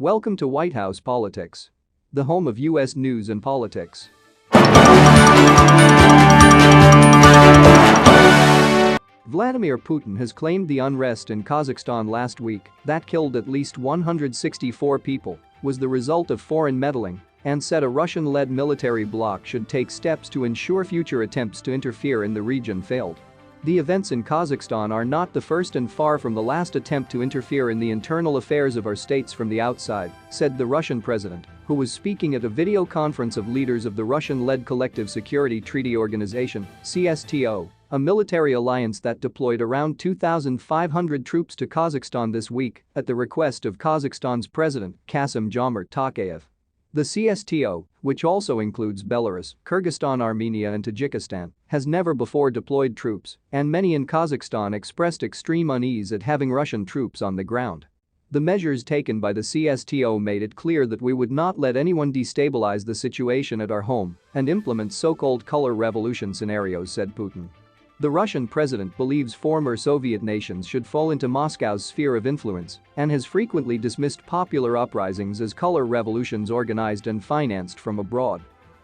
Welcome to White House Politics, the home of U.S. news and politics. Vladimir Putin has claimed the unrest in Kazakhstan last week that killed at least 164 people was the result of foreign meddling and said a Russian-led military bloc should take steps to ensure future attempts to interfere in the region failed. The events in Kazakhstan are not the first and far from the last attempt to interfere in the internal affairs of our states from the outside, said the Russian president, who was speaking at a video conference of leaders of the Russian-led Collective Security Treaty Organization, CSTO, a military alliance that deployed around 2,500 troops to Kazakhstan this week at the request of Kazakhstan's president, Kassym-Jomart Tokayev. The CSTO, which also includes Belarus, Kyrgyzstan, Armenia and Tajikistan, has never before deployed troops, and many in Kazakhstan expressed extreme unease at having Russian troops on the ground. The measures taken by the CSTO made it clear that we would not let anyone destabilize the situation at our home and implement so-called color revolution scenarios, said Putin. The Russian president believes former Soviet nations should fall into Moscow's sphere of influence and has frequently dismissed popular uprisings as color revolutions organized and financed from abroad.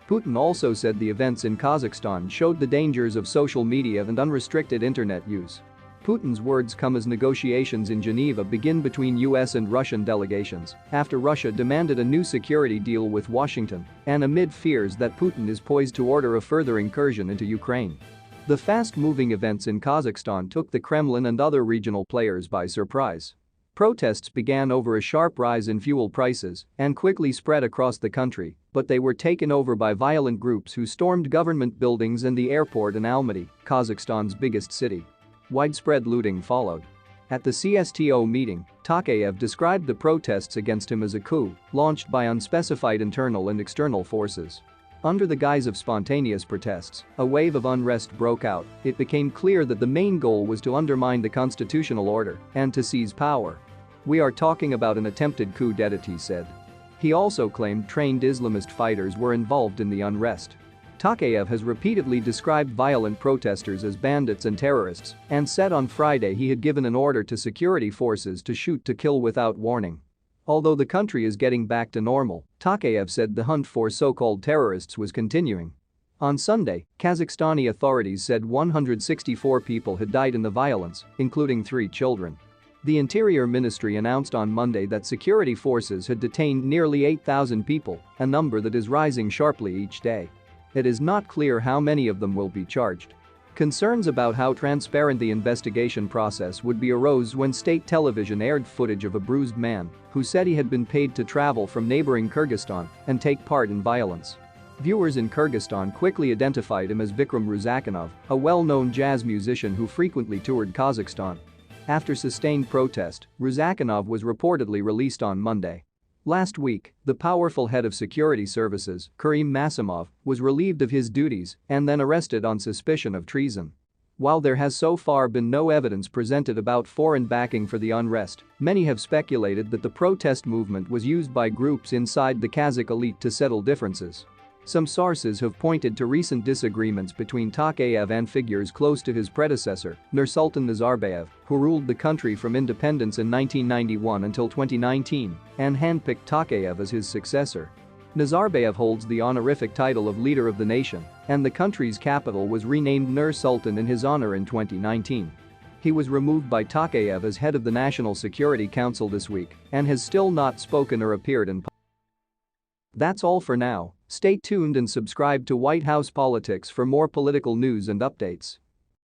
Putin also said the events in Kazakhstan showed the dangers of social media and unrestricted internet use. Putin's words come as negotiations in Geneva begin between US and Russian delegations after Russia demanded a new security deal with Washington and amid fears that Putin is poised to order a further incursion into Ukraine. The fast-moving events in Kazakhstan took the Kremlin and other regional players by surprise. Protests began over a sharp rise in fuel prices and quickly spread across the country, but they were taken over by violent groups who stormed government buildings and the airport in Almaty, Kazakhstan's biggest city. Widespread looting followed. At the CSTO meeting, Tokayev described the protests against him as a coup launched by unspecified internal and external forces. Under the guise of spontaneous protests, a wave of unrest broke out. It became clear that the main goal was to undermine the constitutional order and to seize power. We are talking about an attempted coup d'etat, he said. He also claimed trained Islamist fighters were involved in the unrest. Tokayev has repeatedly described violent protesters as bandits and terrorists and said on Friday he had given an order to security forces to shoot to kill without warning. Although the country is getting back to normal, Tokayev said the hunt for so-called terrorists was continuing. On Sunday, Kazakhstani authorities said 164 people had died in the violence, including 3 children. The Interior Ministry announced on Monday that security forces had detained nearly 8,000 people, a number that is rising sharply each day. It is not clear how many of them will be charged. Concerns about how transparent the investigation process would be arose when state television aired footage of a bruised man who said he had been paid to travel from neighboring Kyrgyzstan and take part in violence. Viewers in Kyrgyzstan quickly identified him as Vikram Ruzakhanov, a well-known jazz musician who frequently toured Kazakhstan. After sustained protest, Ruzakhanov was reportedly released on Monday. Last week, the powerful head of security services, Karim Massimov, was relieved of his duties and then arrested on suspicion of treason. While there has so far been no evidence presented about foreign backing for the unrest, many have speculated that the protest movement was used by groups inside the Kazakh elite to settle differences. Some sources have pointed to recent disagreements between Tokayev and figures close to his predecessor, Nursultan Nazarbayev, who ruled the country from independence in 1991 until 2019 and handpicked Tokayev as his successor. Nazarbayev holds the honorific title of leader of the nation, and the country's capital was renamed Nur-Sultan in his honor in 2019. He was removed by Tokayev as head of the National Security Council this week and has still not spoken or appeared in public. That's all for now. Stay tuned and subscribe to White House Politics for more political news and updates.